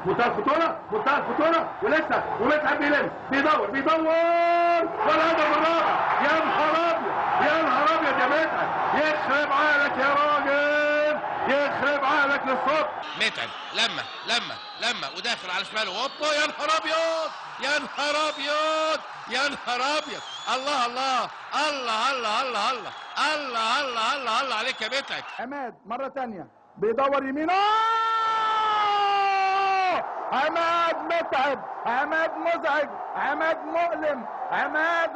منتهى الخطوره، منتهى الخطوره، ولسه ومتعب بيلم بيدور والهدف الرابع. يا نهار ابيض، يا نهار ابيض يا متعب، يخرب عقلك يا راجل، يخرب عقلك للصبح. متعب لما وداخل على شماله، هوبا يا نهار ابيض، يا نهار ابيض، يا نهار ابيض. الله الله الله الله الله الله الله الله الله الله عليك يا متعب. عماد مرة تانية بيدور يمينه، عماد متعب، عماد مزعج، عماد مؤلم، عماد.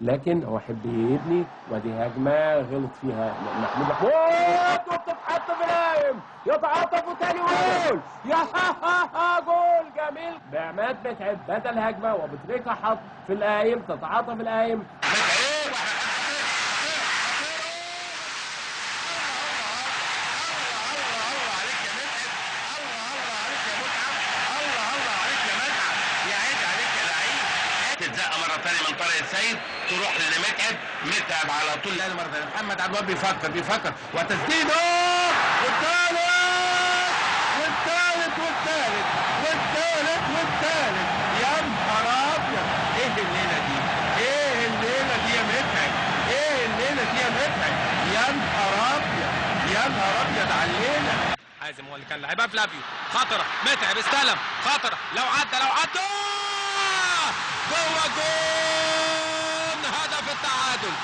لكن هو حب يبني، ودي هجمه غلط فيها محمود محمود وبتتحط في القايم، يتعاطفوا تاني جول، يا جول جميل بعماد متعب بدل هجمه وبتريكا حط في القايم، تتعاطف القايم. تتزق مرة ثانية من طارق السيد، تروح لمتعب، متعب على طول. لا مرة ثانية محمد عبد الوهاب بيفكر وتسديده، والثالث. يا نهار ابيض، ايه الليلة دي؟ ايه الليلة دي يا متعب؟ ايه الليلة دي يا متعب؟ يا نهار ابيض على الليلة. حازم هو اللي كان لعبها، فلافيو خطرة، متعب استلم، خطرة، لو عدى جوه جون، هدف التعادل.